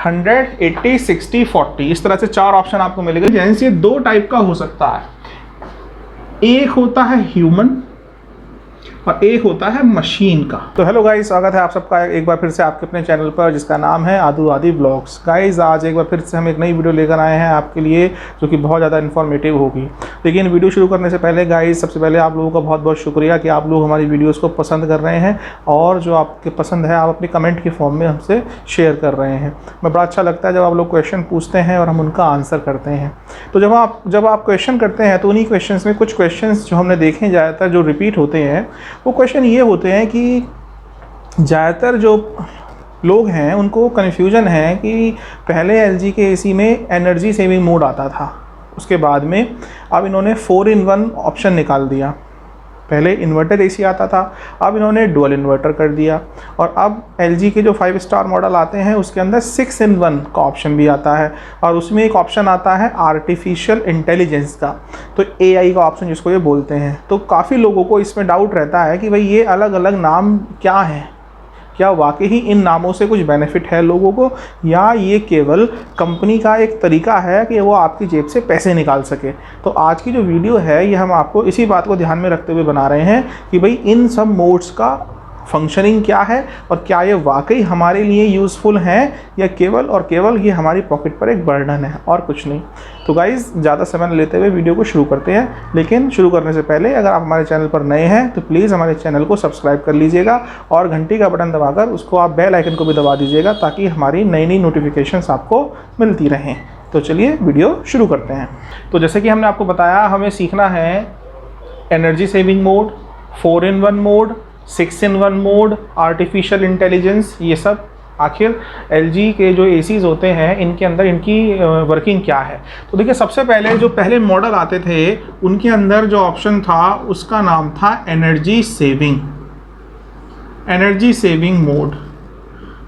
100, 80, 60, 40 इस तरह से 4 ऑप्शन आपको मिलेगा। जैसे ये 2 टाइप का हो सकता है, एक होता है ह्यूमन और एक होता है मशीन का। तो हेलो गाइस, स्वागत है आप सबका एक बार फिर से आपके अपने चैनल पर जिसका नाम है आदू आदि ब्लॉग्स। गाइस आज एक बार फिर से हम एक नई वीडियो लेकर आए हैं आपके लिए, जो कि बहुत ज़्यादा इन्फॉर्मेटिव होगी। लेकिन वीडियो शुरू करने से पहले गाइस, सबसे पहले आप लोगों का बहुत बहुत शुक्रिया कि आप लोग हमारी वीडियोज़ को पसंद कर रहे हैं, और जो आपके पसंद है आप अपने कमेंट के फॉर्म में हमसे शेयर कर रहे हैं। मैं बड़ा अच्छा लगता है जब आप लोग क्वेश्चन पूछते हैं और हम उनका आंसर करते हैं। तो जब आप क्वेश्चन करते हैं तो उन्हीं क्वेश्चन में कुछ क्वेश्चन जो हमने देखे ज़्यादातर जो रिपीट होते हैं, वो क्वेश्चन ये होते हैं कि ज़्यादातर जो लोग हैं उनको कन्फ्यूजन है कि पहले एलजी के एसी में एनर्जी सेविंग मोड आता था, उसके बाद में अब इन्होंने 4-in-1 ऑप्शन निकाल दिया। पहले इन्वर्टर एसी आता था, अब इन्होंने डुअल इन्वर्टर कर दिया, और अब एलजी के जो 5 स्टार मॉडल आते हैं उसके अंदर 6-in-1 का ऑप्शन भी आता है, और उसमें एक ऑप्शन आता है आर्टिफिशियल इंटेलिजेंस का, तो एआई का ऑप्शन जिसको ये बोलते हैं। तो काफ़ी लोगों को इसमें डाउट रहता है कि भाई ये अलग अलग नाम क्या हैं, क्या वाकई ही इन नामों से कुछ बेनिफिट है लोगों को, या ये केवल कंपनी का एक तरीका है कि वो आपकी जेब से पैसे निकाल सके। तो आज की जो वीडियो है ये हम आपको इसी बात को ध्यान में रखते हुए बना रहे हैं कि भाई इन सब मोड्स का फंक्शनिंग क्या है, और क्या ये वाकई हमारे लिए यूज़फुल हैं, या केवल और केवल ये हमारी पॉकेट पर एक बर्डन है और कुछ नहीं। तो गाइज़ ज़्यादा समय लेते हुए वीडियो को शुरू करते हैं, लेकिन शुरू करने से पहले अगर आप हमारे चैनल पर नए हैं तो प्लीज़ हमारे चैनल को सब्सक्राइब कर लीजिएगा, और घंटी का बटन दबाकर उसको आप बेल आइकन को भी दबा दीजिएगा, ताकि हमारी नई नई नोटिफिकेशंस आपको मिलती रहें। तो चलिए वीडियो शुरू करते हैं। तो जैसे कि हमने आपको बताया, हमें सीखना है energy saving mode, 4-in-1 mode, 6-in-1 mode, artificial intelligence, ये सब आखिर एलजी के जो एसीज़ होते हैं इनके अंदर इनकी वर्किंग क्या है। तो देखिए, सबसे पहले जो पहले मॉडल आते थे उनके अंदर जो ऑप्शन था उसका नाम था एनर्जी सेविंग मोड।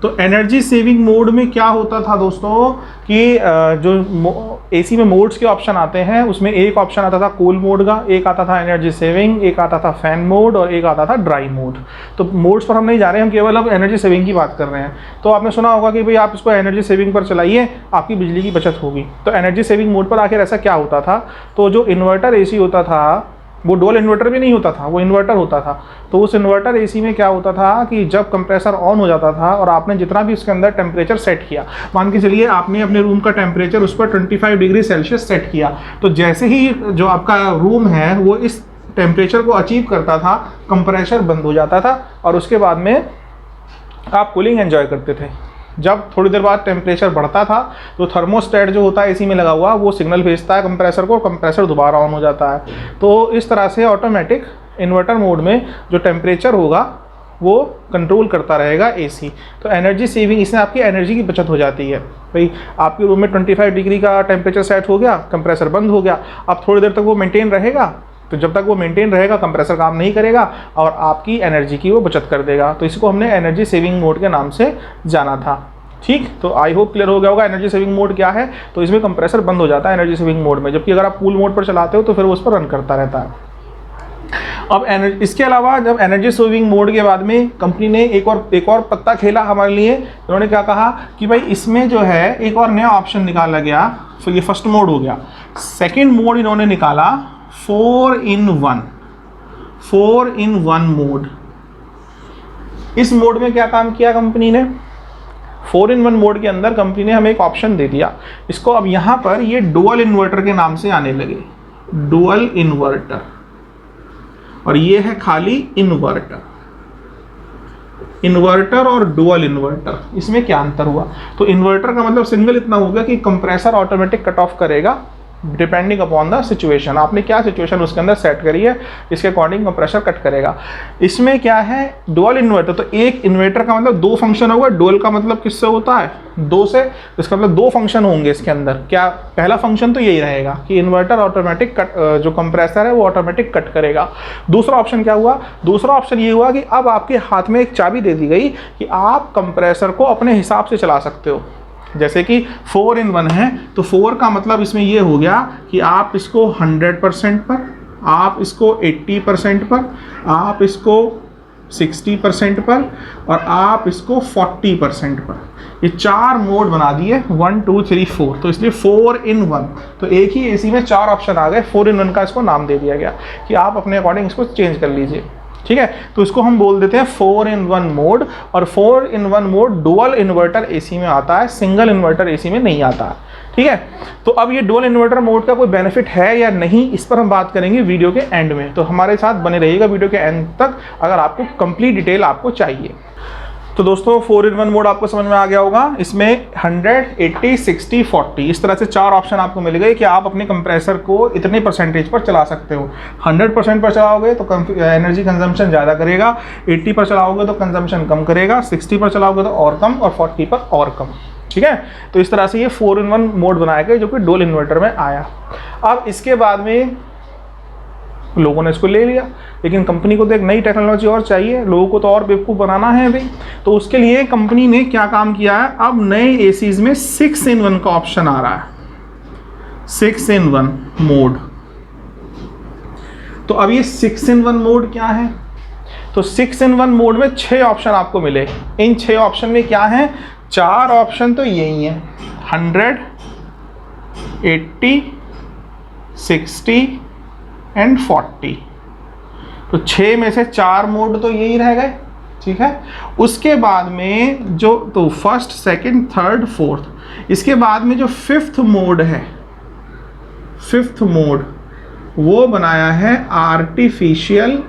तो एनर्जी सेविंग मोड में क्या होता था दोस्तों कि जो एसी में मोड्स के ऑप्शन आते हैं उसमें एक ऑप्शन आता था कूल मोड का, एक आता था एनर्जी सेविंग, एक आता था फैन मोड, और एक आता था ड्राई मोड। तो मोड्स पर हम नहीं जा रहे हैं, हम केवल अब एनर्जी सेविंग की बात कर रहे हैं। तो आपने सुना होगा कि भाई आप इसको एनर्जी सेविंग पर चलाइए, आपकी बिजली की बचत होगी। तो एनर्जी सेविंग मोड पर आखिर ऐसा क्या होता था? तो जो इन्वर्टर एसी होता था, वो डुअल इन्वर्टर भी नहीं होता था, वो इन्वर्टर होता था। तो उस इन्वर्टर एसी में क्या होता था कि जब कंप्रेसर ऑन हो जाता था और आपने जितना भी उसके अंदर टेम्परेचर सेट किया, मान के चलिए आपने अपने रूम का टेम्परेचर उस पर 25 डिग्री सेल्सियस सेट किया, तो जैसे ही जो आपका रूम है वो इस टेम्परेचर को अचीव करता था, कंप्रेसर बंद हो जाता था, और उसके बाद में आप कूलिंग एंजॉय करते थे। जब थोड़ी देर बाद टेम्परेचर बढ़ता था तो थर्मोस्टेट जो होता है एसी में लगा हुआ, वो सिग्नल भेजता है कंप्रेसर को, कंप्रेसर दोबारा ऑन हो जाता है। तो इस तरह से ऑटोमेटिक इन्वर्टर मोड में जो टेम्परेचर होगा वो कंट्रोल करता रहेगा एसी। तो एनर्जी सेविंग, इसमें आपकी एनर्जी की बचत हो जाती है। भाई आपके रूम में 25 डिग्री का टेम्परेचर सेट हो गया, कंप्रेसर बंद हो गया, अब थोड़ी देर तक वो मेंटेन रहेगा। तो जब तक वो मेंटेन रहेगा कंप्रेसर काम नहीं करेगा और आपकी एनर्जी की वो बचत कर देगा। तो इसको हमने एनर्जी सेविंग मोड के नाम से जाना था। ठीक, तो आई होप क्लियर हो गया होगा एनर्जी सेविंग मोड क्या है। तो इसमें कंप्रेसर बंद हो जाता है एनर्जी सेविंग मोड में, जबकि अगर आप कूल मोड पर चलाते हो तो फिर वो उस पर रन करता रहता है। अब इसके अलावा जब एनर्जी सेविंग मोड के बाद में कंपनी ने एक और पत्ता खेला हमारे लिए। उन्होंने क्या कहा कि भाई इसमें जो है एक और नया ऑप्शन निकाला गया। तो ये फर्स्ट मोड हो गया। सेकेंड मोड इन्होंने निकाला 4-in-1 मोड। इस मोड में क्या काम किया कंपनी ने? 4-in-1 मोड के अंदर कंपनी ने हमें एक ऑप्शन दे दिया। इसको अब यहाँ पर ये डुअल इन्वर्टर के नाम से आने लगे, डुअल इन्वर्टर, और ये है खाली इन्वर्टर और डुअल इन्वर्टर। इसमें क्या अंतर हुआ? तो इन्वर्टर का मतलब सिंगल इतना हो गया कि कंप्रेसर ऑटोमेटिक कट ऑफ करेगा डिपेंडिंग अपॉन द सिचुएशन। आपने क्या सिचुएशन उसके अंदर सेट करी है, इसके अकॉर्डिंग कंप्रेसर कट करेगा। इसमें क्या है? Dual inverter. तो एक इन्वर्टर का मतलब 2 फंक्शन होगा। डुअल का मतलब किससे होता है? 2 से। इसका मतलब 2 फंक्शन होंगे इसके अंदर। क्या? पहला फंक्शन तो यही रहेगा कि इन्वर्टर ऑटोमेटिक कट, जो कंप्रेसर है वो ऑटोमेटिक कट करेगा। दूसरा ऑप्शन क्या हुआ? दूसरा ऑप्शन ये हुआ कि अब आपके हाथ में एक चाबी दे दी गई कि आप कंप्रेसर को अपने हिसाब से चला सकते हो। जैसे कि 4-in-1 है, तो 4 का मतलब इसमें ये हो गया कि आप इसको 100% पर, आप इसको 80% पर, आप इसको 60% पर और आप इसको 40% पर। ये 4 मोड बना दिए, 1 2 3 4, तो इसलिए 4 in 1। तो एक ही एसी में 4 ऑप्शन आ गए, 4 in 1 का इसको नाम दे दिया गया कि आप अपने अकॉर्डिंग इसको चेंज कर लीजिए। ठीक है, तो इसको हम बोल देते हैं 4 in 1 मोड। और 4 in 1 mode dual inverter AC में आता है, सिंगल इन्वर्टर एसी में नहीं आता है। ठीक है, तो अब ये डुअल इन्वर्टर मोड का कोई बेनिफिट है या नहीं, इस पर हम बात करेंगे वीडियो के एंड में। तो हमारे साथ बने रहिएगा वीडियो के एंड तक अगर आपको कंप्लीट डिटेल आपको चाहिए। तो दोस्तों 4 in 1 मोड आपको समझ में आ गया होगा। इसमें 100, 80, 60, 40 इस तरह से 4 ऑप्शन आपको मिल गए कि आप अपने कंप्रेसर को इतने परसेंटेज पर चला सकते हो। 100% पर चलाओगे तो एनर्जी कंजम्पशन ज़्यादा करेगा, 80 पर चलाओगे तो कंजम्पशन कम करेगा, 60 पर चलाओगे तो और कम, और 40 पर और कम। ठीक है, तो इस तरह से ये 4 in 1 मोड बनाया गया जो कि डुअल इन्वर्टर में आया। अब इसके बाद में लोगों ने इसको ले लिया, लेकिन कंपनी को तो एक नई टेक्नोलॉजी और चाहिए, लोगों को तो और बेवकूफ़ बनाना है अभी। तो उसके लिए कंपनी ने क्या काम किया है, अब नए एसीज में 6 in 1 का ऑप्शन आ रहा है, 6 in 1 मोड। तो अब ये 6 in 1 मोड क्या है, तो 6 in 1 मोड में 6 ऑप्शन आपको मिले। इन 6 ऑप्शन में क्या है, 4 ऑप्शन तो यही है, 100, 80, 60 एंड 40। तो 6 में से 4 मोड तो यही रह गए। ठीक है, उसके बाद में जो तो फर्स्ट, सेकंड, थर्ड, फोर्थ, इसके बाद में जो 5th मोड है, 5th मोड वो बनाया है आर्टिफिशियल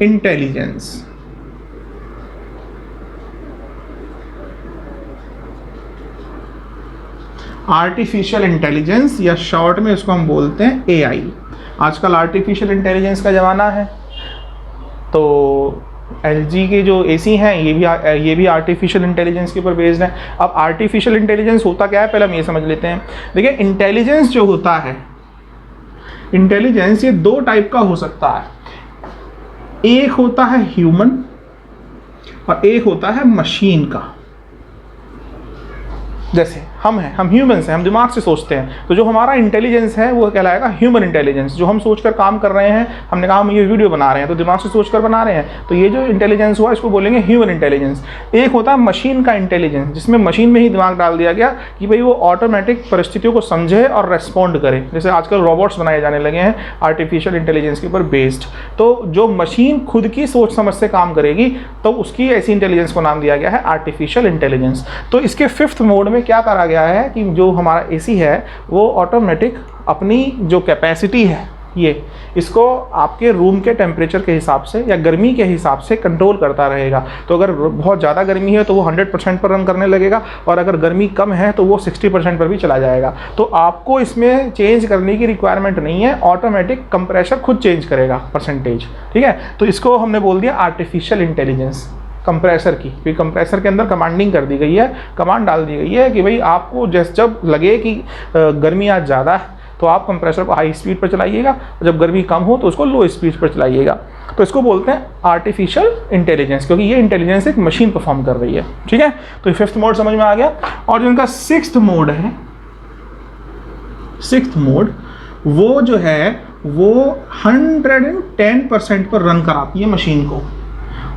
इंटेलिजेंस। आर्टिफिशियल इंटेलिजेंस या शॉर्ट में इसको हम बोलते हैं एआई। आजकल आर्टिफिशियल इंटेलिजेंस का ज़माना है। तो एलजी के जो एसी हैं ये भी आर्टिफिशियल इंटेलिजेंस के ऊपर बेस्ड है। अब आर्टिफिशियल इंटेलिजेंस होता क्या है, पहले हम ये समझ लेते हैं। देखिए, इंटेलिजेंस जो होता है, इंटेलिजेंस ये 2 टाइप का हो सकता है। एक होता है ह्यूमन और एक होता है मशीन का। जैसे हम ह्यूमन्स हैं, हम दिमाग से सोचते हैं, तो जो हमारा इंटेलिजेंस है वो कहलाएगा ह्यूमन इंटेलिजेंस। जो हम सोचकर काम कर रहे हैं, हमने कहा हम ये वीडियो बना रहे हैं तो दिमाग से सोचकर बना रहे हैं, तो ये जो इंटेलिजेंस हुआ इसको बोलेंगे ह्यूमन इंटेलिजेंस। एक होता है मशीन का इंटेलिजेंस, जिसमें मशीन में ही दिमाग डाल दिया गया कि भाई वो ऑटोमेटिक परिस्थितियों को समझे और रेस्पॉन्ड करे। जैसे आजकल रोबोट्स बनाए जाने लगे हैं आर्टिफिशियल इंटेलिजेंस के ऊपर बेस्ड। तो जो मशीन खुद की सोच समझ से काम करेगी, तो उसकी ऐसी इंटेलिजेंस को नाम दिया गया है आर्टिफिशियल इंटेलिजेंस। तो इसके 5th मोड में क्या करा गया है कि जो हमारा एसी है वो ऑटोमेटिक अपनी जो कैपेसिटी है, ये इसको आपके रूम के टेम्परेचर के हिसाब से या गर्मी के हिसाब से कंट्रोल करता रहेगा। तो अगर बहुत ज़्यादा गर्मी है तो वो 100% पर रन करने लगेगा, और अगर गर्मी कम है तो वो 60% पर भी चला जाएगा। तो आपको इसमें चेंज करने की रिक्वायरमेंट नहीं है, ऑटोमेटिक कंप्रेसर खुद चेंज करेगा परसेंटेज। ठीक है, तो इसको हमने बोल दिया आर्टिफिशियल इंटेलिजेंस कंप्रेसर की। फिर कंप्रेसर के अंदर कमांडिंग कर दी गई है, कमांड डाल दी गई है कि भाई आपको जब लगे कि गर्मी आज ज़्यादा है तो आप कंप्रेसर को हाई स्पीड पर चलाइएगा, और जब गर्मी कम हो तो उसको लो स्पीड पर चलाइएगा। तो इसको बोलते हैं आर्टिफिशियल इंटेलिजेंस, क्योंकि ये इंटेलिजेंस एक मशीन परफॉर्म कर रही है। ठीक है, तो 5th मोड समझ में आ गया। और जो इनका 6th मोड है, 6th मोड वो जो है वो 110% पर रन कराती है मशीन को।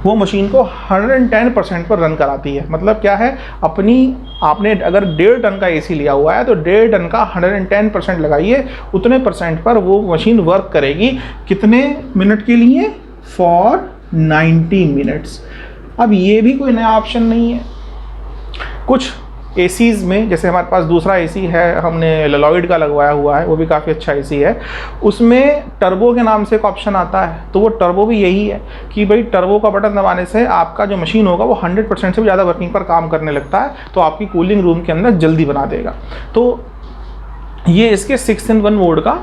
वो मशीन को 110% पर रन कराती है। मतलब क्या है, आपने अगर 1.5 टन का एसी लिया हुआ है तो 1.5 टन का 110% लगाइए, उतने परसेंट पर वो मशीन वर्क करेगी। कितने मिनट के लिए, फॉर 90 मिनट्स। अब ये भी कोई नया ऑप्शन नहीं है। कुछ एसीज़ में, जैसे हमारे पास दूसरा एसी है, हमने लॉयड का लगवाया हुआ है, वो भी काफ़ी अच्छा एसी है, उसमें टर्बो के नाम से एक ऑप्शन आता है। तो वो टर्बो भी यही है कि भाई टर्बो का बटन दबाने से आपका जो मशीन होगा वो 100% से भी ज़्यादा वर्किंग पर काम करने लगता है, तो आपकी कूलिंग रूम के अंदर जल्दी बना देगा। तो ये इसके 6 in 1 मोड का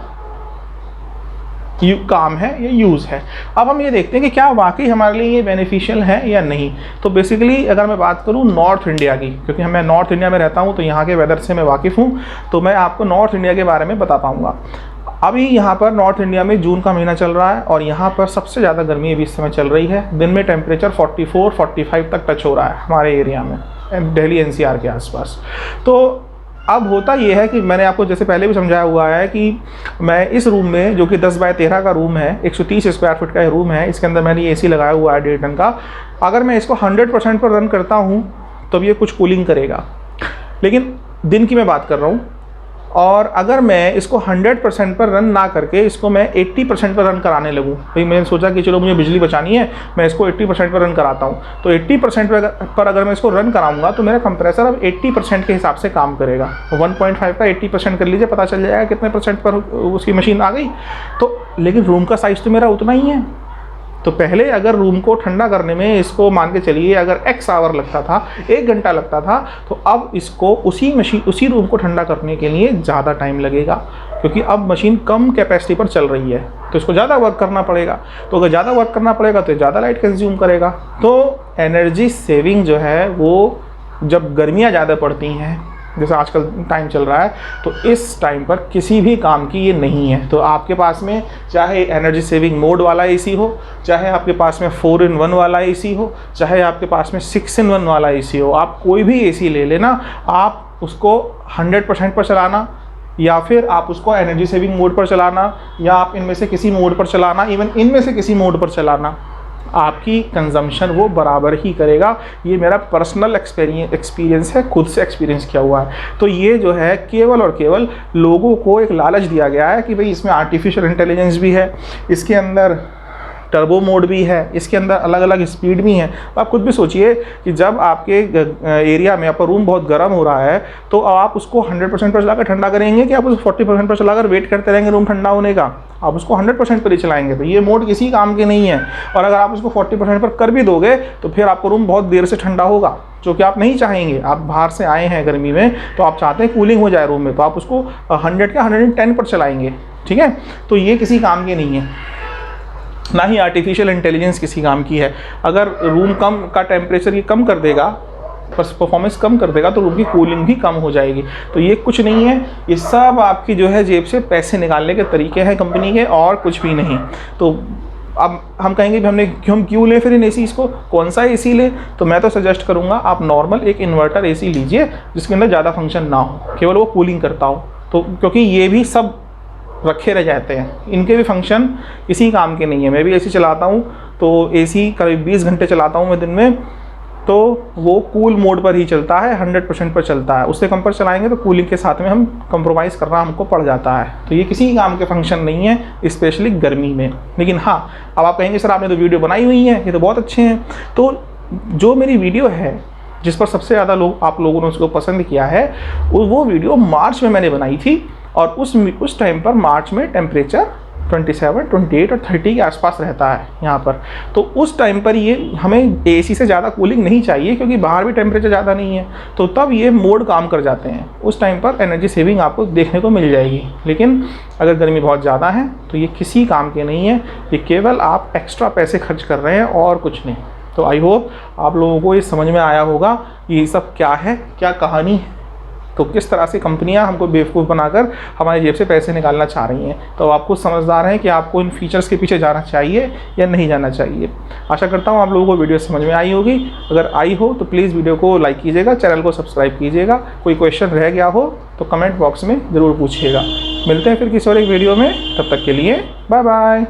काम है, ये यूज़ है। अब हम ये देखते हैं कि क्या वाकई हमारे लिए ये बेनिफिशियल है या नहीं। तो बेसिकली अगर मैं बात करूँ नॉर्थ इंडिया की, क्योंकि मैं नॉर्थ इंडिया में रहता हूँ तो यहाँ के वेदर से मैं वाकिफ़ हूँ, तो मैं आपको नॉर्थ इंडिया के बारे में बता पाऊँगा। अभी यहाँ पर नॉर्थ इंडिया में जून का महीना चल रहा है और यहाँ पर सबसे ज़्यादा गर्मी अभी इस समय चल रही है। दिन में टेम्परेचर 44-45 तक टच हो रहा है हमारे एरिया में, दिल्ली NCR के आसपास। तो अब होता ये है कि मैंने आपको जैसे पहले भी समझाया हुआ है कि मैं इस रूम में, जो कि 10 बाय 13 का रूम है, 130 स्क्वायर फीट का रूम है, इसके अंदर मैंने एसी लगाया हुआ है 1.5 टन का। अगर मैं इसको 100% पर रन करता हूँ तब ये कुछ कूलिंग करेगा, लेकिन दिन की मैं बात कर रहा हूँ। और अगर मैं इसको 100% पर रन ना करके इसको मैं 80% पर रन कराने लगूँ, भाई मैंने सोचा कि चलो मुझे बिजली बचानी है, मैं इसको 80% पर रन कराता हूँ, तो 80% पर अगर मैं इसको रन कराऊंगा तो मेरा कंप्रेसर अब 80% के हिसाब से काम करेगा। 1.5 का 80% कर लीजिए, पता चल जाएगा कितने % पर उसकी मशीन आ गई। तो लेकिन रूम का साइज़ तो मेरा उतना ही है। तो पहले अगर रूम को ठंडा करने में इसको मान के चलिए अगर x आवर लगता था, 1 घंटा लगता था, तो अब इसको उसी रूम को ठंडा करने के लिए ज़्यादा टाइम लगेगा, क्योंकि अब मशीन कम कैपेसिटी पर चल रही है, तो इसको ज़्यादा वर्क करना पड़ेगा। तो अगर ज़्यादा वर्क करना पड़ेगा तो ज़्यादा लाइट कंज्यूम करेगा। तो एनर्जी सेविंग जो है वो जब गर्मियाँ ज़्यादा पड़ती हैं, जैसे आजकल टाइम चल रहा है, तो इस टाइम पर किसी भी काम की ये नहीं है। तो आपके पास में चाहे एनर्जी सेविंग मोड वाला एसी हो, चाहे आपके पास में 4-in-1 वाला एसी हो, चाहे आपके पास में 6-in-1 वाला एसी हो, आप कोई भी एसी ले लेना, आप उसको 100% पर चलाना, या फिर आप उसको एनर्जी सेविंग मोड पर चलाना, या आप इनमें से किसी मोड पर चलाना, इवन इनमें से किसी मोड पर चलाना, आपकी कंजम्पशन वो बराबर ही करेगा। ये मेरा पर्सनल एक्सपीरियंस है, खुद से एक्सपीरियंस किया हुआ है। तो ये जो है केवल और केवल लोगों को एक लालच दिया गया है कि भाई इसमें आर्टिफिशियल इंटेलिजेंस भी है, इसके अंदर टर्बो मोड भी है, इसके अंदर अलग अलग स्पीड भी हैं। आप खुद भी सोचिए कि जब आपके एरिया में आपका रूम बहुत गर्म हो रहा है तो आप उसको 100% पर चलाकर ठंडा करेंगे कि आप उसको 40% पर चलाकर वेट करते रहेंगे रूम ठंडा होने का? आप उसको 100% पर ही चलाएंगे। तो ये मोड किसी काम के नहीं है। और अगर आप उसको 40% पर कर भी दोगे तो फिर आपका रूम बहुत देर से ठंडा होगा, जो कि आप नहीं चाहेंगे। आप बाहर से आए हैं गर्मी में तो आप चाहते हैं कूलिंग हो जाए रूम में, तो आप उसको 100 का 110 पर चलाएंगे, ठीक है? तो ये किसी काम के नहीं है, ना ही आर्टिफिशियल इंटेलिजेंस किसी काम की है। अगर रूम कम का टेम्परेचर ये कम कर देगा, बस परफॉर्मेंस कम कर देगा, तो रूम की कूलिंग भी कम हो जाएगी। तो ये कुछ नहीं है, ये सब आपकी जो है जेब से पैसे निकालने के तरीके हैं कंपनी के, और कुछ भी नहीं। तो अब हम कहेंगे कि हम क्यों लें फिर इन एसी को, कौन सा एसी लें? तो मैं तो सजेस्ट करूँगा आप नॉर्मल एक इन्वर्टर एसी लीजिए जिसके अंदर ज़्यादा फंक्शन ना हो, केवल वो कूलिंग करता हो। तो क्योंकि ये भी सब रखे रह जाते हैं, इनके भी फंक्शन किसी काम के नहीं है। मैं भी एसी चलाता हूँ तो एसी करीब 20 घंटे चलाता हूँ मैं दिन में, तो वो कूल मोड पर ही चलता है, 100% पर चलता है। उससे कम पर चलाएंगे तो कूलिंग के साथ में हम कंप्रोमाइज़ करना हमको पड़ जाता है। तो ये किसी काम के फंक्शन नहीं है, स्पेशली गर्मी में। लेकिन हाँ, अब आप कहेंगे सर आपने तो वीडियो बनाई हुई है, ये तो बहुत अच्छे हैं। तो जो मेरी वीडियो है जिस पर सबसे ज़्यादा आप लोगों ने उसको पसंद किया है, वो वीडियो मार्च में मैंने बनाई थी, और उस टाइम पर मार्च में टेम्परेचर 27, 28 और 30 के आसपास रहता है यहाँ पर। तो उस टाइम पर ये हमें एसी से ज़्यादा कूलिंग नहीं चाहिए, क्योंकि बाहर भी टेम्परेचर ज़्यादा नहीं है, तो तब ये मोड काम कर जाते हैं। उस टाइम पर एनर्जी सेविंग आपको देखने को मिल जाएगी। लेकिन अगर गर्मी बहुत ज़्यादा है तो ये किसी काम के नहीं है, ये केवल आप एक्स्ट्रा पैसे खर्च कर रहे हैं और कुछ नहीं। तो आई होप आप लोगों को ये समझ में आया होगा ये सब क्या है, क्या कहानी है, तो किस तरह से कंपनियां हमको बेवकूफ़ बनाकर हमारी जेब से पैसे निकालना चाह रही हैं। तो आप कुछ समझदार हैं कि आपको इन फीचर्स के पीछे जाना चाहिए या नहीं जाना चाहिए। आशा करता हूं आप लोगों को वीडियो समझ में आई होगी। अगर आई हो तो प्लीज़ वीडियो को लाइक कीजिएगा, चैनल को सब्सक्राइब कीजिएगा। कोई क्वेश्चन रह गया हो तो कमेंट बॉक्स में ज़रूर पूछिएगा। मिलते हैं फिर किसी और एक वीडियो में, तब तक के लिए बाय बाय।